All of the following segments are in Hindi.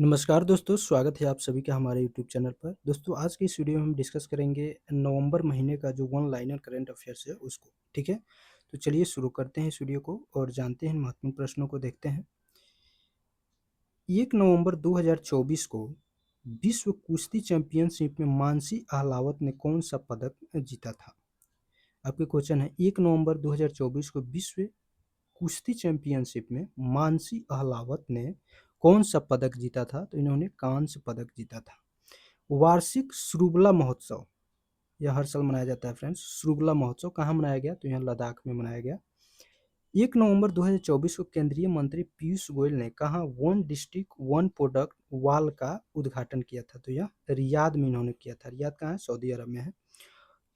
नमस्कार दोस्तों, स्वागत है आप सभी का हमारे यूट्यूब चैनल पर। दोस्तों आज की इस वीडियो में हम डिस्कस करेंगे नवंबर महीने का जो वन लाइनर करंट अफेयर्स है उसको, ठीक है? तो चलिए शुरू करते हैं इस वीडियो को और जानते हैं महत्वपूर्ण प्रश्नों को देखते हैं। 1 नवंबर 2024 को विश्व कुश्ती चैंपियनशिप में मानसी अहलावत ने कौन सा पदक जीता था? आपके क्वेश्चन है 1 नवंबर 2024 को विश्व कुश्ती चैंपियनशिप में मानसी अहलावत ने कौन सा पदक जीता था? तो इन्होंने कांस्य पदक जीता था। वार्षिक श्रुगला महोत्सव यह हर साल मनाया जाता है फ्रेंड्स। श्रुगला महोत्सव कहाँ मनाया गया? तो यह लद्दाख में मनाया गया। 1 नवंबर 2024 को केंद्रीय मंत्री पीयूष गोयल ने कहाँ वन डिस्ट्रिक्ट वन प्रोडक्ट वाल का उद्घाटन किया था? तो यह रियाद में इन्होंने किया था। रियाद कहाँ है? सऊदी अरब में है।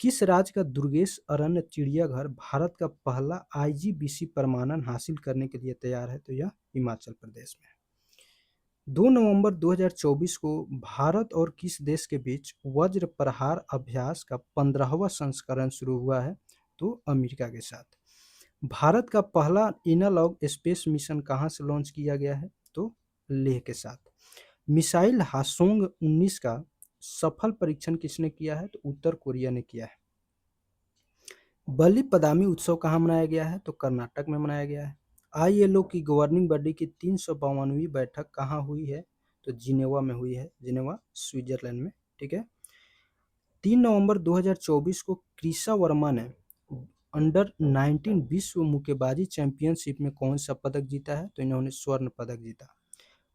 किस राज्य का दुर्गेश अरण्य चिड़ियाघर भारत का पहला आईजीबीसी प्रमाणन हासिल करने के लिए तैयार है? तो यह हिमाचल प्रदेश में है। 2 नवंबर 2024 को भारत और किस देश के बीच वज्र प्रहार अभ्यास का 15वां संस्करण शुरू हुआ है? तो अमेरिका के साथ। भारत का पहला एनालॉग स्पेस मिशन कहाँ से लॉन्च किया गया है? तो लेह के साथ। मिसाइल हासोंग 19 का सफल परीक्षण किसने किया है? तो उत्तर कोरिया ने किया है। बलि पदामी उत्सव कहाँ मनाया गया है? तो कर्नाटक में मनाया गया है। आईएलओ की गवर्निंग बॉडी की 352वीं बैठक कहाँ हुई है? तो जिनेवा में हुई है। जिनेवा स्विट्जरलैंड में, ठीक है। 3 नवंबर 2024 को क्रिशा वर्मा ने अंडर 19 विश्व मुक्केबाजी चैंपियनशिप में कौन सा पदक जीता है? तो इन्होंने स्वर्ण पदक जीता।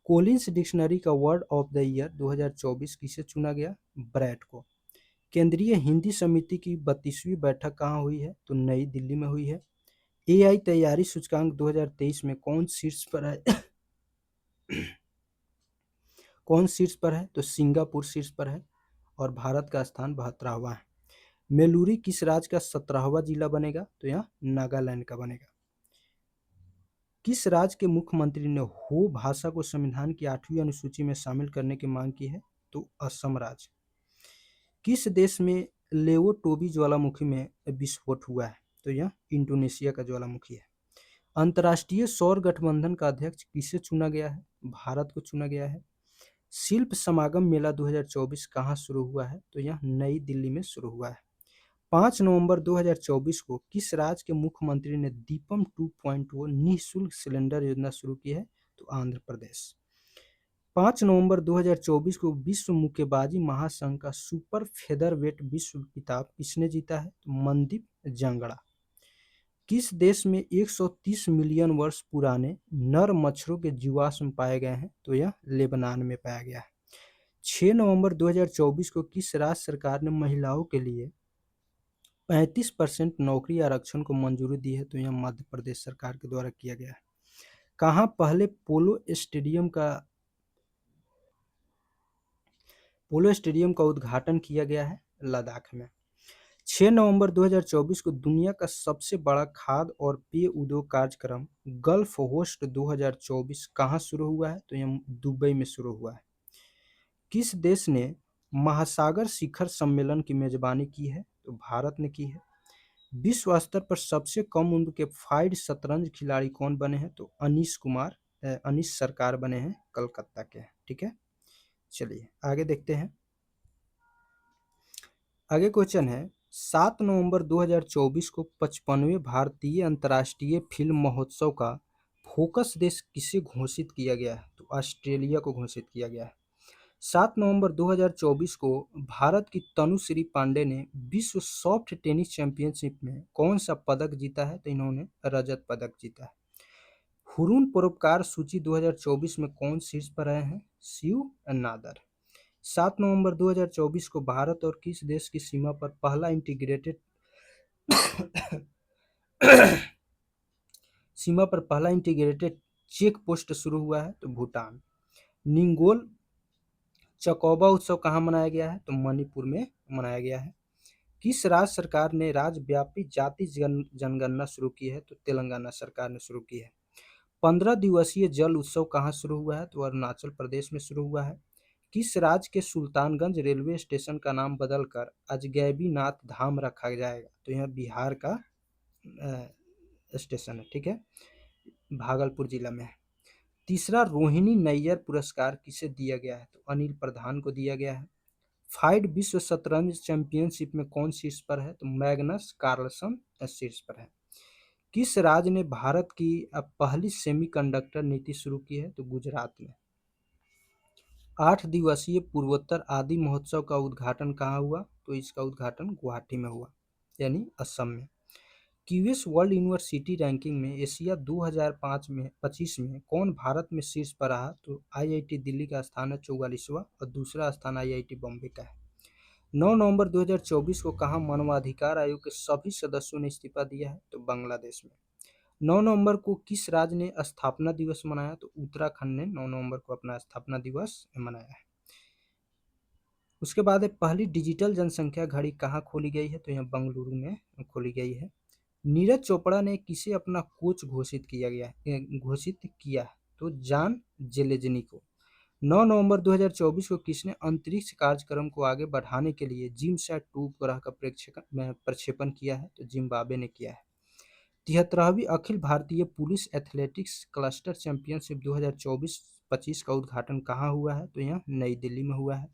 कोलिंस डिक्शनरी का वर्ड ऑफ द ईयर 2024 किसे चुना गया? ब्रैट को। केंद्रीय हिंदी समिति की 32वीं बैठक कहाँ हुई है? तो नई दिल्ली में हुई है। एआई तैयारी सूचकांक 2023 में कौन शीर्ष पर है? कौन शीर्ष पर है? तो सिंगापुर शीर्ष पर है और भारत का स्थान 72वां है। मेलुरी किस राज्य का 17वां जिला बनेगा? तो यह नागालैंड का बनेगा। किस राज्य के मुख्यमंत्री ने हो भाषा को संविधान की 8वीं अनुसूची में शामिल करने की मांग की है? तो असम राज्य। किस देश में लेवोटोबी ज्वालामुखी में विस्फोट हुआ है? तो यह इंडोनेशिया का ज्वालामुखी है। अंतर्राष्ट्रीय सौर गठबंधन का अध्यक्ष किसे चुना गया है? भारत को चुना गया है। शिल्प समागम मेला 2024 कहाँ शुरू हुआ है? तो यह नई दिल्ली में शुरू हुआ है। 5 नवंबर 2024 को किस राज्य के मुख्यमंत्री ने दीपम 2.0 निःशुल्क सिलेंडर योजना शुरू की है? तो आंध्र प्रदेश। 5 नवंबर 2024 को विश्व मुक्केबाजी महासंघ का सुपर फेदरवेट विश्व खिताब किसने जीता है? तो मनदीप जांगड़ा। किस देश में 130 मिलियन वर्ष पुराने नर मच्छरों के जीवाश्म पाए गए हैं? तो यह लेबनान में पाया गया है। 6 नवंबर 2024 को किस राज्य सरकार ने महिलाओं के लिए 35% नौकरी आरक्षण को मंजूरी दी है? तो यह मध्य प्रदेश सरकार के द्वारा किया गया है। कहाँ पहले पोलो स्टेडियम का उद्घाटन किया गया है? लद्दाख में। 6 नवंबर 2024 को दुनिया का सबसे बड़ा खाद्य और पेय उद्योग कार्यक्रम गल्फ होस्ट 2024 कहाँ शुरू हुआ है? तो यह दुबई में शुरू हुआ है। किस देश ने महासागर शिखर सम्मेलन की मेजबानी की है? तो भारत ने की है। विश्व स्तर पर सबसे कम उम्र के फाइड शतरंज खिलाड़ी कौन बने हैं? तो अनीश सरकार बने हैं, कलकत्ता के हैं, ठीक है। चलिए आगे देखते हैं। आगे क्वेश्चन है 7 नवंबर 2024 को 55वें भारतीय अंतर्राष्ट्रीय फिल्म महोत्सव का फोकस देश किसे घोषित किया गया है? तो ऑस्ट्रेलिया को घोषित किया गया है। 7 नवंबर 2024 को भारत की तनुश्री पांडे ने विश्व सॉफ्ट टेनिस चैंपियनशिप में कौन सा पदक जीता है? तो इन्होंने रजत पदक जीता है। हुरून परोपकार सूची 2024 में कौन शीर्ष पर रहे हैं? शिव नादर। 7 नवंबर 2024 को भारत और किस देश की सीमा पर पहला इंटीग्रेटेड चेक पोस्ट शुरू हुआ है? तो भूटान। निंगोल चकौबा उत्सव कहाँ मनाया गया है? तो मणिपुर में मनाया गया है। किस राज्य सरकार ने राज्यव्यापी जाति जनगणना शुरू की है? तो तेलंगाना सरकार ने शुरू की है। 15 दिवसीय जल उत्सव कहाँ शुरू हुआ है? तो अरुणाचल प्रदेश में शुरू हुआ है। किस राज्य के सुल्तानगंज रेलवे स्टेशन का नाम बदलकर अजगैबीनाथ धाम रखा जाएगा? तो यह बिहार का स्टेशन है, ठीक है, भागलपुर जिला में है। तीसरा रोहिणी नैयर पुरस्कार किसे दिया गया है? तो अनिल प्रधान को दिया गया है। फाइड विश्व शतरंज चैंपियनशिप में कौन शीर्ष पर है? तो मैग्नस कार्लसन शीर्ष पर है। किस राज्य ने भारत की पहली सेमीकंडक्टर नीति शुरू की है? तो गुजरात में। 8 दिवसीय पूर्वोत्तर आदि महोत्सव का उद्घाटन कहाँ हुआ? तो इसका उद्घाटन गुवाहाटी में हुआ, यानी असम में। क्यूएस वर्ल्ड यूनिवर्सिटी रैंकिंग में एशिया 2005 में 25 में कौन भारत में शीर्ष पर रहा? तो आईआईटी दिल्ली का स्थान है 44वां और दूसरा स्थान आईआईटी बॉम्बे का है। 9 नवंबर 2024 को कहाँ मानवाधिकार आयोग के सभी सदस्यों ने इस्तीफा दिया है? तो बांग्लादेश में। 9 नवंबर को किस राज्य ने स्थापना दिवस मनाया? तो उत्तराखंड ने 9 नवंबर को अपना स्थापना दिवस मनाया है। उसके बाद पहली डिजिटल जनसंख्या घड़ी कहाँ खोली गई है? तो यहाँ बेंगलुरु में खोली गई है। नीरज चोपड़ा ने किसे अपना कोच घोषित किया? तो जॉन जेलेज़नी को। 9 नवंबर 2024 को किसने अंतरिक्ष कार्यक्रम को आगे बढ़ाने के लिए जिमसैट 2 उपग्रह का प्रक्षेपण किया है? तो जिम्बाब्वे ने किया है। 73वीं Akhil Bharatiya police athletics cluster championship 2024-25 का उद्घाटन कहाँ हुआ है? तो यहाँ नई दिल्ली में हुआ है।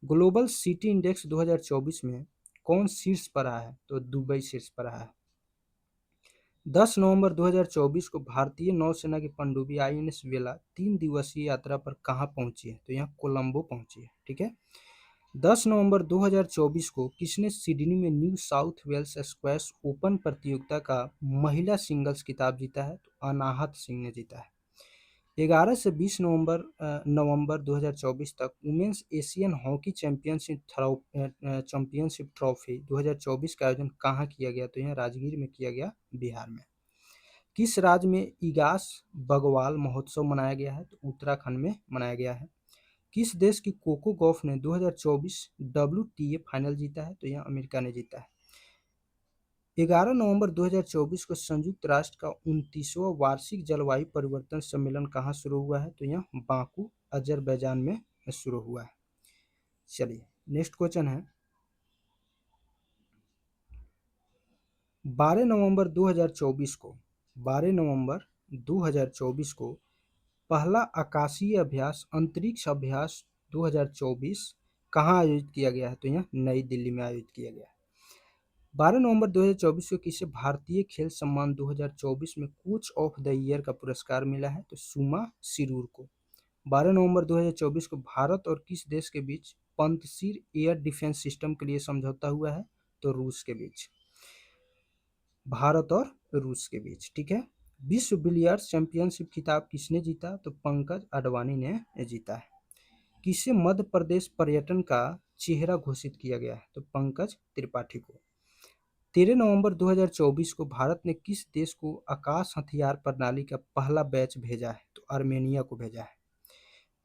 ग्लोबल सिटी इंडेक्स 2024 में कौन शीर्ष पर रहा है? तो दुबई शीर्ष पर रहा है। 10 नवंबर 2024 को भारतीय नौसेना की पनडुब्बी आईएनएस वेला 3 दिवसीय यात्रा पर कहाँ पहुंची है? तो यहाँ कोलंबो पहुंची है। ठीक है। 10 नवंबर 2024 को किसने सिडनी में New South Wales Squash Open प्रतियोगिता का महिला सिंगल्स खिताब जीता है? तो अनाहत सिंह ने जीता है। 11 से 20 नवंबर 2024 तक Women's Asian Hockey Championship Trophy 2024 का आयोजन कहाँ किया गया? तो यहाँ राजगीर में किया गया, बिहार में। किस राज्य में इगास बगवाल महोत्सव मनाया गया है? तो उत्तराखंड में मनाया गया है। किस देश की कोको गॉफ ने 2024 WTA फाइनल जीता है? तो यहाँ अमेरिका ने जीता है। 11 नवंबर 2024 को संयुक्त राष्ट्र का 29वां वार्षिक जलवायु परिवर्तन सम्मेलन कहाँ शुरू हुआ है? तो यहाँ बाकू अजरबैजान में शुरू हुआ है। चलिए नेक्स्ट क्वेश्चन है 12 नवंबर 2024 को पहला आकाशीय अभ्यास अंतरिक्ष अभ्यास 2024 कहाँ आयोजित किया गया है? तो यहाँ नई दिल्ली में आयोजित किया गया है। 12 नवंबर 2024 को किसे भारतीय खेल सम्मान 2024 में कोच ऑफ द ईयर का पुरस्कार मिला है? तो सुमा सिरूर को। 12 नवंबर 2024 को भारत और किस देश के बीच पंतशीर एयर डिफेंस सिस्टम के लिए समझौता हुआ है? तो रूस के बीच। भारत और रूस के बीच। ठीक है। विश्व बिलियर्ड्स चैंपियनशिप खिताब किसने जीता? तो पंकज अडवाणी ने जीता है। किसे मध्य प्रदेश पर्यटन का चेहरा घोषित किया गया है? तो पंकज त्रिपाठी को। 13 नवंबर 2024 को भारत ने किस देश को आकाश हथियार प्रणाली का पहला बैच भेजा है? तो आर्मेनिया को भेजा है।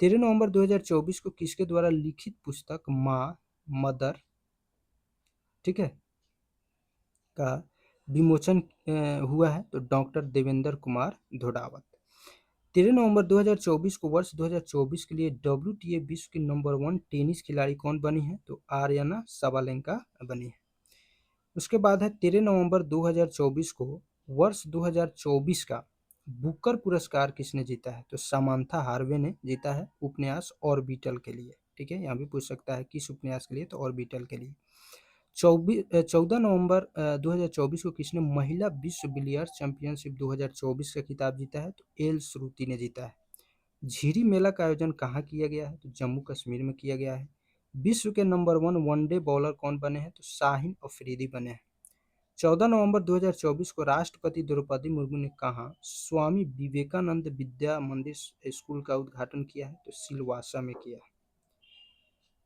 13 नवंबर 2024 को किसके द्वारा लिखित पुस्तक माँ मदर, ठीक है, का विमोचन हुआ है? तो डॉक्टर देवेंद्र कुमार धोडावत। 13 नवंबर 2024 को वर्ष 2024 के लिए WTA विश्व की नंबर 1 टेनिस खिलाड़ी कौन बनी है? तो आर्यना साबालेंका बनी है। उसके बाद है 13 नवंबर 2024 को वर्ष 2024 का बुकर पुरस्कार किसने जीता है? तो सामांथा हार्वे ने जीता है उपन्यास ऑर्बिटल के लिए। ठीक है, यहाँ भी पूछ सकता है किस उपन्यास के लिए? तो ऑर्बिटल के लिए। 14 नवंबर 2024 को किसने महिला विश्व बिलियर्ड्स चैंपियनशिप 2024 का खिताब जीता है? तो एल श्रुति ने जीता है। झीरी मेला का आयोजन कहाँ किया गया है? तो जम्मू कश्मीर में किया गया है। विश्व के नंबर 1 वनडे बॉलर कौन बने हैं? तो शाहिन अफरीदी बने हैं। 14 नवंबर 2024 को राष्ट्रपति द्रौपदी मुर्मू ने कहा स्वामी विवेकानंद विद्या मंदिर स्कूल का उद्घाटन किया है? तो सिलवासा में किया है।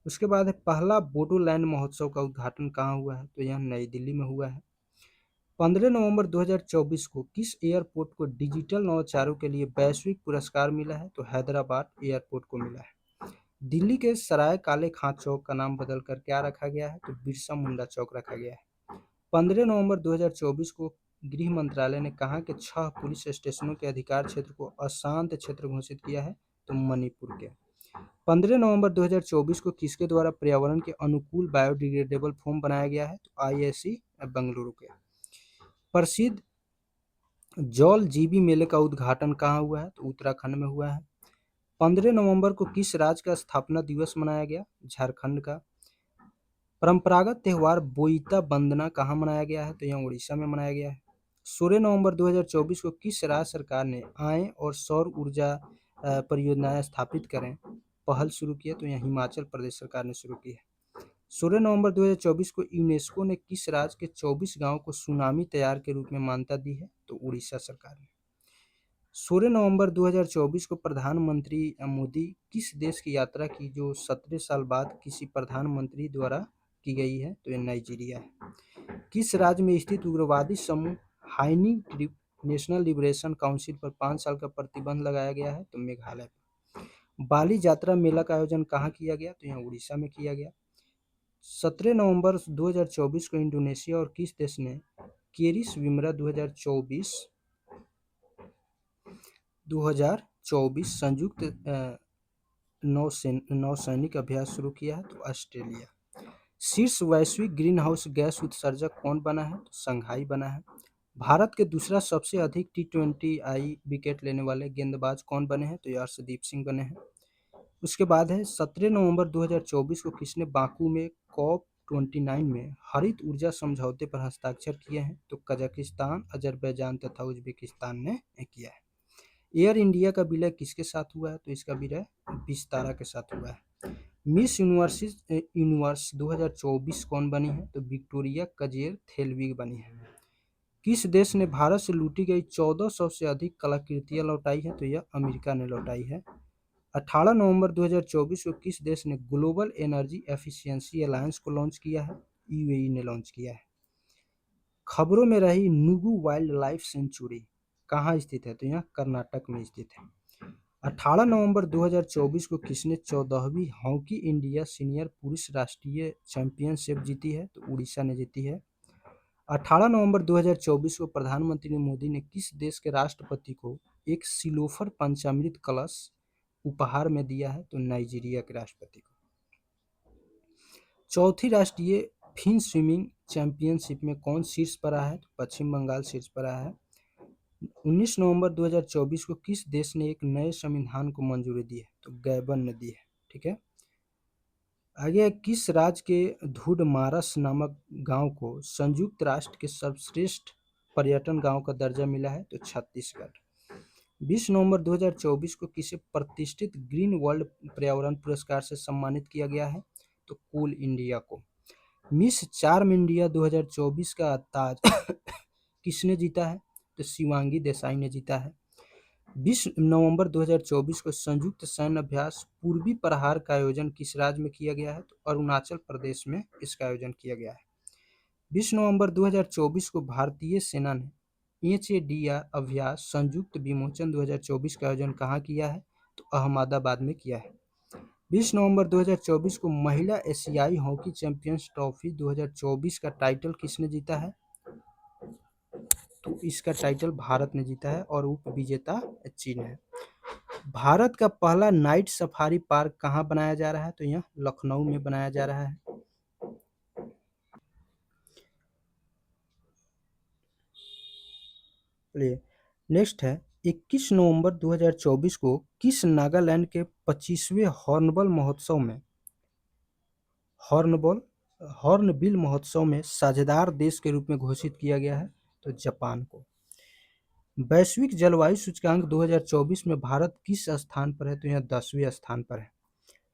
उसके बाद है पहला बोडोलैंड महोत्सव का उद्घाटन कहाँ हुआ है? तो यह नई दिल्ली में हुआ है। 15 नवंबर 2024 को किस एयरपोर्ट को डिजिटल नवाचारों के लिए वैश्विक पुरस्कार मिला है? तो हैदराबाद एयरपोर्ट को मिला है। दिल्ली के सराय काले खां चौक का नाम बदलकर क्या रखा गया है? तो बिरसा मुंडा चौक रखा गया है। 15 नवंबर 2024 को गृह मंत्रालय ने कहा कि 6 पुलिस स्टेशनों के अधिकार क्षेत्र को अशांत क्षेत्र घोषित किया है? तो मणिपुर के। 15 नवंबर 2024 को किसके द्वारा पर्यावरण के अनुकूल बायोडिग्रेडेबल फोम बनाया गया है? तो आईआईसी बेंगलुरु के। प्रसिद्ध जौल जीबी मेले का उद्घाटन कहाँ हुआ है? तो उत्तराखंड में हुआ है। 15 नवंबर को किस राज्य का स्थापना दिवस मनाया गया? झारखंड का। परंपरागत त्योहार बोईता बंदना कहाँ मनाया गया है? तो यह उड़ीसा में मनाया गया है। 16 नवंबर 2024 को किस राज्य सरकार ने आय और सौर ऊर्जा परियोजनाएं स्थापित करें पहल शुरू की है? तो यह हिमाचल प्रदेश सरकार ने शुरू की है। 16 नवंबर 2024 को यूनेस्को ने किस राज्य के 24 गांवों को सुनामी तैयार के रूप में मान्यता दी है? तो उड़ीसा सरकार ने। 16 नवंबर 2024 को प्रधानमंत्री मोदी किस देश की यात्रा की जो 17 साल बाद किसी प्रधानमंत्री द्वारा की गई है? तो यह नाइजीरिया है। किस राज्य में स्थित उग्रवादी समूह हाइनी ट्रिप नेशनल लिबरेशन काउंसिल पर 5 साल का प्रतिबंध लगाया गया है? तो मेघालय पर। बाली यात्रा मेला का आयोजन कहाँ किया गया? तो यहाँ उड़ीसा में किया गया। 17 नवंबर 2024 को इंडोनेशिया और किस देश ने केरिस विमरा 2024 संयुक्त नौसैनिक अभ्यास शुरू किया है? तो ऑस्ट्रेलिया। शीर्ष वैश्विक ग्रीन हाउस गैस उत्सर्जक कौन बना है? तो शंघाई बना है। भारत के दूसरा सबसे अधिक T20I विकेट लेने वाले गेंदबाज कौन बने हैं? तो ये अर्शदीप सिंह बने हैं। उसके बाद है 17 नवंबर 2024 को किसने बाकू में COP29 में हरित ऊर्जा समझौते पर हस्ताक्षर किए हैं? तो कजाकिस्तान, अजरबैजान तथा उज्बेकिस्तान ने किया है। एयर इंडिया का विलय किसके साथ हुआ है? तो इसका विलय विस्तारा के साथ हुआ है। मिस यूनिवर्स 2024 कौन बनी है? तो विक्टोरिया कजेर थेलविग बनी है। किस देश ने भारत से लूटी गई 1400 से अधिक कलाकृतियां लौटाई है? तो यह अमेरिका ने लौटाई है। 18 नवंबर 2024 को किस देश ने ग्लोबल एनर्जी एफिशिएंसी अलायंस को लॉन्च किया है? यूएई ने लॉन्च किया है। खबरों में रही नुगु वाइल्ड लाइफ सेंचुरी कहाँ स्थित है? तो यह कर्नाटक में स्थित है। 18 नवंबर 2024 को किसने 14वीं हॉकी इंडिया सीनियर पुरुष राष्ट्रीय चैंपियनशिप जीती है? तो उड़ीसा ने जीती है। 18 नवंबर 2024 को प्रधानमंत्री मोदी ने किस देश के राष्ट्रपति को एक सिलोफर पंचामृत कलश उपहार में दिया है? तो नाइजीरिया के राष्ट्रपति को। चौथी राष्ट्रीय फिन स्विमिंग चैंपियनशिप में कौन शीर्ष पर आया है? तो पश्चिम बंगाल शीर्ष पर आया है। 19 नवंबर 2024 को किस देश ने एक नए संविधान को मंजूरी दी है? तो गैबन ने दी है। ठीक है। आगे किस राज्य के धुडमारस नामक गांव को संयुक्त राष्ट्र के सर्वश्रेष्ठ पर्यटन गांव का दर्जा मिला है? तो छत्तीसगढ़। 20 नवंबर 2024 को किसे प्रतिष्ठित ग्रीन वर्ल्ड पर्यावरण पुरस्कार से सम्मानित किया गया है? तो कोल इंडिया को। मिस चार्म इंडिया 2024 का ताज किसने जीता है? तो शिवांगी देसाई ने जीता है। 20 नवंबर 2024 को संयुक्त सैन्य अभ्यास पूर्वी प्रहार का आयोजन किस राज्य में किया गया है? तो अरुणाचल प्रदेश में इसका आयोजन किया गया है। 20 नवंबर 2024 को भारतीय सेना ने HADR अभ्यास संयुक्त विमोचन 2024 का आयोजन कहाँ किया है? तो अहमदाबाद में किया है। 20 नवंबर 2024 को महिला एशियाई हॉकी चैंपियंस ट्रॉफी 2024 का टाइटल किसने जीता है? तो इसका टाइटल भारत ने जीता है और उप विजेता चीन है। भारत का पहला नाइट सफारी पार्क कहाँ बनाया जा रहा है? तो यह लखनऊ में बनाया जा रहा है। चलिए नेक्स्ट है 21 नवंबर 2024 को किस नागालैंड के 25वें हॉर्नबिल महोत्सव में साझेदार देश के रूप में घोषित किया गया है? तो जापान को। वैश्विक जलवायु सूचकांक 2024 में भारत किस स्थान पर है? तो यह 10वें स्थान पर है।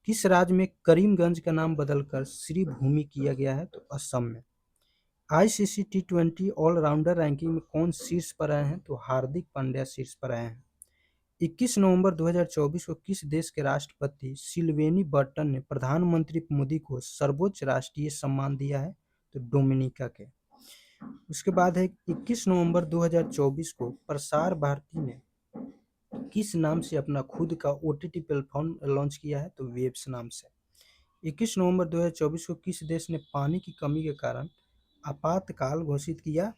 किस राज्य में करीमगंज का नाम बदलकर श्रीभूमि किया गया है? तो असम में। ICC T20 ऑलराउंडर रैंकिंग में कौन शीर्ष पर आए हैं? तो हार्दिक पांड्या शीर्ष पर आए हैं। 21 नवंबर 2024 को किस देश के राष्ट्रपति सिल्वेनी बर्टन ने प्रधानमंत्री मोदी को सर्वोच्च राष्ट्रीय सम्मान दिया है? तो डोमिनिका के। उसके बाद है 21 नवंबर 2024 को प्रसार भारती ने किस नाम से अपना खुद का OTT प्लेटफॉर्म लॉन्च किया है? तो वेब्स नाम से। 21 नवंबर 2024 को किस देश ने पानी की कमी के कारण आपातकाल घोषित किया?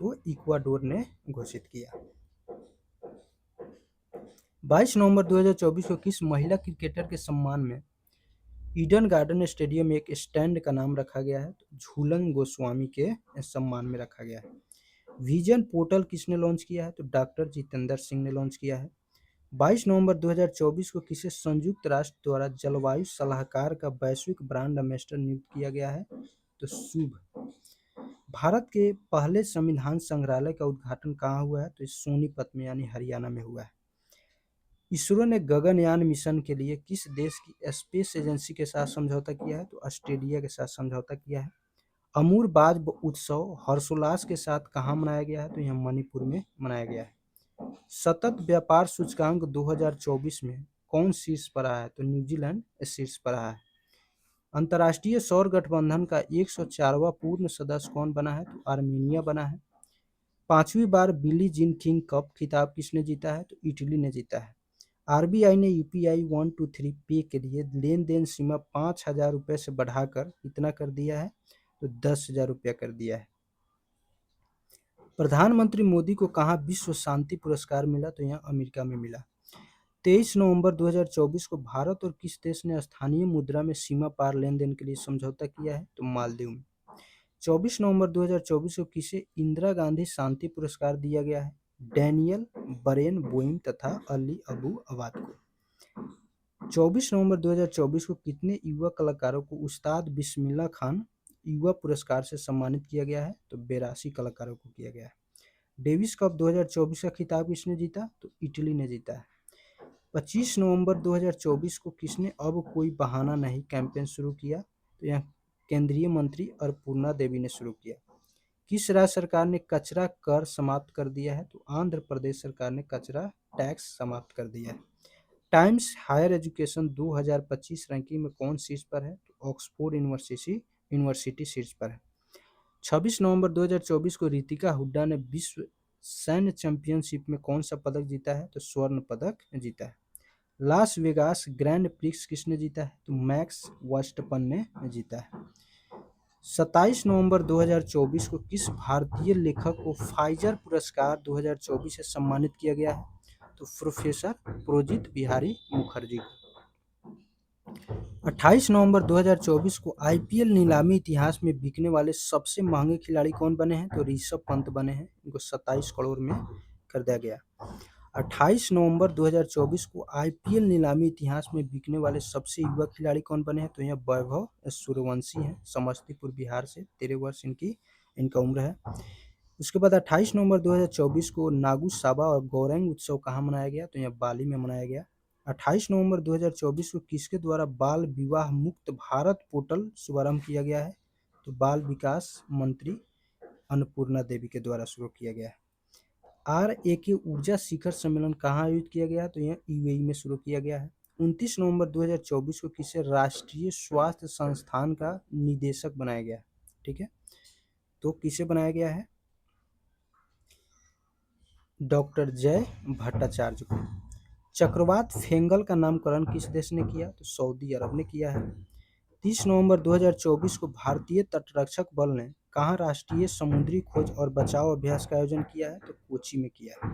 तो इक्वाडोर ने घोषित किया। 22 नवंबर 2024 को किस महिला क्रिकेटर के सम्मान में ईडन गार्डन स्टेडियम में एक स्टैंड का नाम रखा गया है? तो झूलन गोस्वामी के सम्मान में रखा गया है। विजन पोर्टल किसने लॉन्च किया है? तो डॉक्टर जितेंद्र सिंह ने लॉन्च किया है। 22 नवंबर 2024 को किसे संयुक्त राष्ट्र द्वारा जलवायु सलाहकार का वैश्विक ब्रांड एम्बेसडर नियुक्त किया गया है? तो शुभ। भारत के पहले संविधान संग्रहालय का उद्घाटन कहाँ हुआ है? तो सोनीपत में यानी हरियाणा में हुआ है। इसरो ने गगनयान मिशन के लिए किस देश की स्पेस एजेंसी के साथ समझौता किया है? तो ऑस्ट्रेलिया के साथ समझौता किया है। अमूर बाज उत्सव हर्षोल्लास के साथ कहाँ मनाया गया है? तो यह मणिपुर में मनाया गया है। सतत व्यापार सूचकांक 2024 में कौन शीर्ष पर रहा है? तो न्यूजीलैंड शीर्ष पर रहा है। अंतर्राष्ट्रीय सौर गठबंधन का 104वां पूर्ण सदस्य कौन बना है? तो आर्मेनिया बना है। 5वीं बार बिली जीन किंग कप खिताब किसने जीता है? तो इटली ने जीता है। आरबीआई ने यूपीआई 123 पे के लिए लेन देन सीमा 5,000 रुपये से बढ़ाकर कितना कर दिया है? तो 10,000 रुपया कर दिया है। प्रधानमंत्री मोदी को कहाँ विश्व शांति पुरस्कार मिला? तो यहाँ अमेरिका में मिला। 23 नवंबर 2024 को भारत और किस देश ने स्थानीय मुद्रा में सीमा पार लेन देन के लिए समझौता किया है? तो मालदीव में। 24 नवंबर 2024 को किसे इंदिरा गांधी शांति पुरस्कार दिया गया है? डैनियल बरेन बोइम तथा अली अबू अवाद को। 24 नवंबर 2024 को कितने युवा कलाकारों को उस्ताद बिस्मिल्लाह खान युवा पुरस्कार से सम्मानित किया गया है? तो 82 कलाकारों को किया गया है। डेविस कप 2024 का खिताब किसने जीता? तो इटली ने जीता है। 25 नवंबर 2024 को किसने अब कोई बहाना नहीं कैंपेन शुरू किया? तो यह केंद्रीय मंत्री अन्नपूर्णा देवी ने शुरू किया। किस राज्य सरकार ने कचरा कर समाप्त कर दिया है? तो आंध्र प्रदेश सरकार ने कचरा टैक्स समाप्त कर दिया है। टाइम्स हायर एजुकेशन 2025 रैंकिंग में कौन शीर्ष पर है? तो ऑक्सफोर्ड यूनिवर्सिटी शीर्ष पर है। 26 नवंबर 2024 को रितिका हुड्डा ने विश्व सैन्य चैंपियनशिप में कौन सा पदक जीता है? तो स्वर्ण पदक जीता है। लास वेगास ग्रैंड प्रिक्स किसने जीता है? तो मैक्स वर्स्टपन ने जीता है। 27 नवंबर 2024 को किस भारतीय लेखक को फाइजर पुरस्कार 2024 से सम्मानित किया गया है? तो प्रोफेसर प्रोजित बिहारी मुखर्जी को। 28 नवंबर 2024 को आईपीएल नीलामी इतिहास में बिकने वाले सबसे महंगे खिलाड़ी कौन बने हैं? तो ऋषभ पंत बने हैं। इनको 27 करोड़ में कर दिया गया। 28 नवंबर 2024 को आईपीएल नीलामी इतिहास में बिकने वाले सबसे युवा खिलाड़ी कौन बने हैं? तो यह वैभव सूर्यवंशी हैं, समस्तीपुर बिहार से। 13 वर्ष इनका उम्र है। उसके बाद 28 नवंबर 2024 को नागू साबा और गौरंग उत्सव कहाँ मनाया गया? तो यह बाली में मनाया गया। 28 नवंबर 2024 को किसके द्वारा बाल विवाह मुक्त भारत पोर्टल शुभारंभ किया गया है? तो बाल विकास मंत्री अन्नपूर्णा देवी के द्वारा शुरू किया गया है। RAK ऊर्जा शिखर सम्मेलन कहाँ आयोजित किया गया? तो यह यूएई में शुरू किया गया है। 29 नवंबर 2024 को किसे राष्ट्रीय स्वास्थ्य संस्थान का निदेशक बनाया गया? ठीक है, तो किसे बनाया गया है? डॉक्टर जय भट्टाचार्य को। चक्रवात फेंगल का नामकरण किस देश ने किया? तो सऊदी अरब ने किया है। 30 नवंबर 2024 को भारतीय तटरक्षक बल ने कहाँ राष्ट्रीय समुद्री खोज और बचाव अभ्यास का आयोजन किया है? तो कोची में किया है।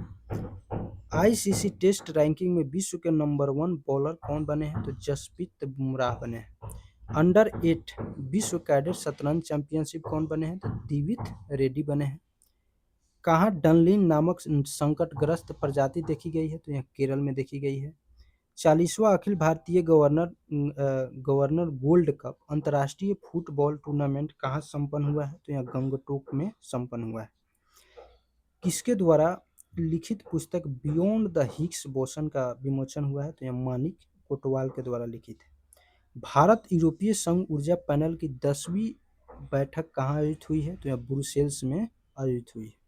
आईसीसी टेस्ट रैंकिंग में विश्व के नंबर 1 बॉलर कौन बने हैं? तो जसप्रीत बुमराह बने हैं। अंडर 8 विश्व कैडेट शतरंज चैंपियनशिप कौन बने हैं? तो दिवित रेड्डी बने हैं। कहाँ डनलिन नामक संकटग्रस्त प्रजाति देखी गई है? तो यह केरल में देखी गई है। 40वां Akhil Bharatiya governor gold cup अंतर्राष्ट्रीय फुटबॉल टूर्नामेंट कहाँ संपन्न हुआ है? तो यह गंगटोक में संपन्न हुआ है। किसके द्वारा लिखित पुस्तक बियॉन्ड द हिग्स बोसन का विमोचन हुआ है? तो यह मानिक कोटवाल के द्वारा लिखित है। भारत यूरोपीय संघ ऊर्जा पैनल की 10वीं बैठक कहाँ आयोजित हुई है? तो यह ब्रुसेल्स में आयोजित हुई है।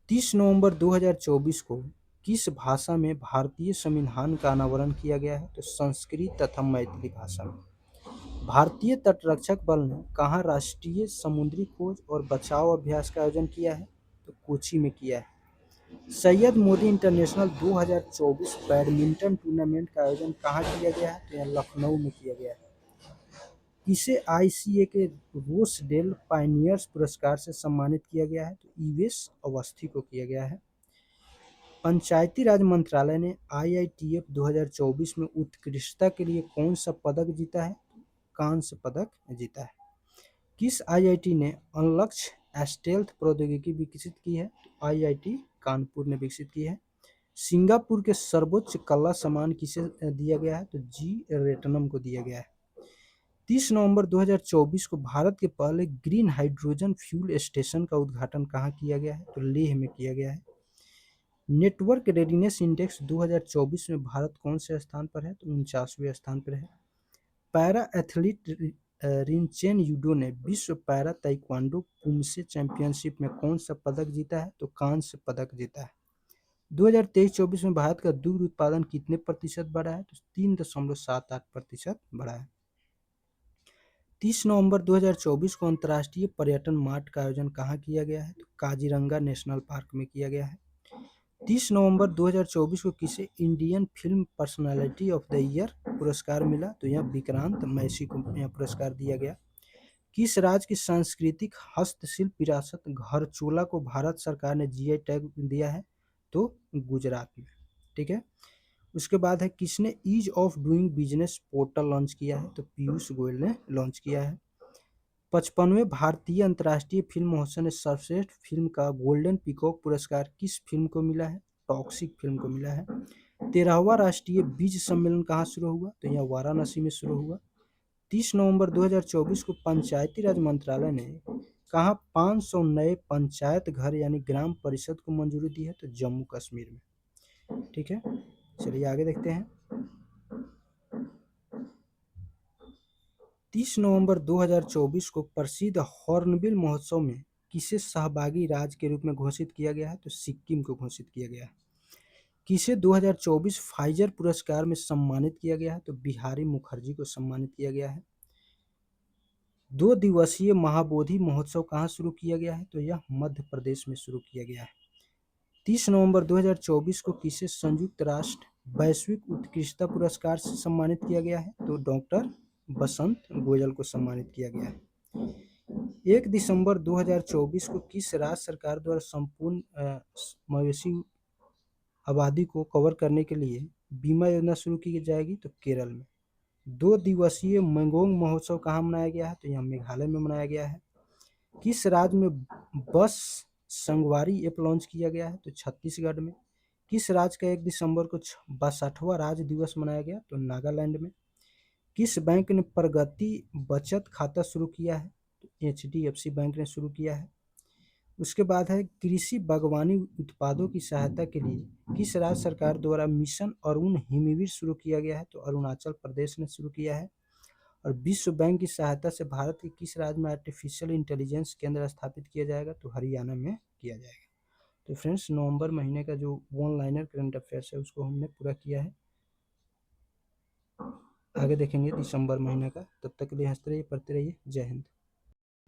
30 नवंबर 2024 को किस भाषा में भारतीय संविधान का अनावरण किया गया है? तो संस्कृत तथा मैथिली भाषा में। भारतीय तटरक्षक बल ने कहाँ राष्ट्रीय समुद्री खोज और बचाव अभ्यास का आयोजन किया है? तो कोची में किया है। Syed Modi international 2024 badminton tournament का आयोजन कहाँ किया गया है? तो यह लखनऊ में किया गया है। किसे आईसीए के रोसडेल पायनियर्स पुरस्कार से सम्मानित किया गया है? तो ईवेस अवस्थी को किया गया है। पंचायती राज मंत्रालय ने आईआईटीएफ 2024 में उत्कृष्टता के लिए कौन सा पदक जीता है? कांस्य पदक जीता है। किस आईआईटी ने अनलक्ष्य स्टेल्थ प्रौद्योगिकी विकसित की है? तो आईआईटी कानपुर ने विकसित की है। सिंगापुर के सर्वोच्च कला सम्मान किसे दिया गया है? तो जी रेटनम को दिया गया है। 30 नवंबर 2024 को भारत के पहले ग्रीन हाइड्रोजन फ्यूल स्टेशन का उद्घाटन कहाँ किया गया है? तो लेह में किया गया है। नेटवर्क रेडीनेस इंडेक्स 2024 में भारत कौन से स्थान पर है? तो 49वें स्थान पर है। पैरा एथलीट रिनचेन यूडो ने विश्व पैरा ताइक्वांडो पुमसे चैंपियनशिप में कौन सा पदक जीता है? तो कांस्य पदक जीता है। 2023-24 में भारत का दुग्ध उत्पादन कितने प्रतिशत बढ़ा है? तो 3.78% बढ़ा है। 30 नवंबर 2024 को अंतर्राष्ट्रीय पर्यटन मार्ट का आयोजन कहाँ किया गया है? तो काजीरंगा नेशनल पार्क में किया गया है। 30 नवंबर 2024 को किसे Indian film personality of the year पुरस्कार मिला? तो यह विक्रांत मैसी को यह पुरस्कार दिया गया। किस राज्य की सांस्कृतिक हस्तशिल्प विरासत घरचोला को भारत सरकार ने जीआई टैग दिया है? तो गुजरात में। ठीक है। उसके बाद है किसने ease of doing business portal launch किया है? तो पीयूष गोयल ने लॉन्च किया है। 55वें भारतीय अंतर्राष्ट्रीय फिल्म महोत्सव में सर्वश्रेष्ठ फिल्म का गोल्डन पीकॉक पुरस्कार किस फिल्म को मिला है? टॉक्सिक फिल्म को मिला है। 13वां राष्ट्रीय बीज सम्मेलन कहाँ शुरू हुआ? तो यह वाराणसी में शुरू हुआ। 30 नवंबर 2024 को पंचायती राज मंत्रालय ने कहाँ 500 नए पंचायत घर यानी ग्राम परिषद को मंजूरी दी है? तो जम्मू कश्मीर में। ठीक है, चलिए आगे देखते हैं। 30 नवंबर 2024 को प्रसिद्ध हॉर्नबिल महोत्सव में किसे सहभागी राज्य के रूप में घोषित किया गया है? तो सिक्किम को घोषित किया गया है। किसे 2024 फाइजर पुरस्कार में सम्मानित किया गया है? तो बिहारी मुखर्जी को सम्मानित किया गया है। 2 दिवसीय महाबोधि महोत्सव कहाँ शुरू किया गया है? तो यह मध्य प्रदेश में शुरू किया गया है। 30 नवंबर 2024 को किसे संयुक्त राष्ट्र वैश्विक उत्कृष्टता पुरस्कार से सम्मानित किया गया है? तो डॉक्टर बसंत गोयल को सम्मानित किया गया है। 1 दिसंबर 2024 को किस राज्य सरकार द्वारा संपूर्ण मवेशी आबादी को कवर करने के लिए बीमा योजना शुरू की जाएगी? तो केरल में। 2 दिवसीय मैंगोंग महोत्सव कहाँ मनाया गया है? तो यह मेघालय में मनाया गया है। किस राज्य में बस संगवारी ऐप लॉन्च किया गया है? तो छत्तीसगढ़ में। किस राज्य का 1 दिसंबर को 62वां राज्य दिवस मनाया गया? तो नागालैंड में। किस बैंक ने प्रगति बचत खाता शुरू किया है? तो एचडीएफसी बैंक ने शुरू किया है। उसके बाद है कृषि बागवानी उत्पादों की सहायता के लिए किस राज्य सरकार द्वारा मिशन अरुण हिमवीर शुरू किया गया है? तो अरुणाचल प्रदेश ने शुरू किया है। और विश्व बैंक की सहायता से भारत के किस राज्य में आर्टिफिशियल इंटेलिजेंस केंद्र स्थापित किया जाएगा? तो हरियाणा में किया जाएगा। तो फ्रेंड्स, नवंबर महीने का जो वन लाइनर करंट अफेयर्स है उसको हमने पूरा किया है। आगे देखेंगे दिसंबर महीने का। तब तक के लिए हंसते रहिए, पढ़ते रहिए। जय हिंद।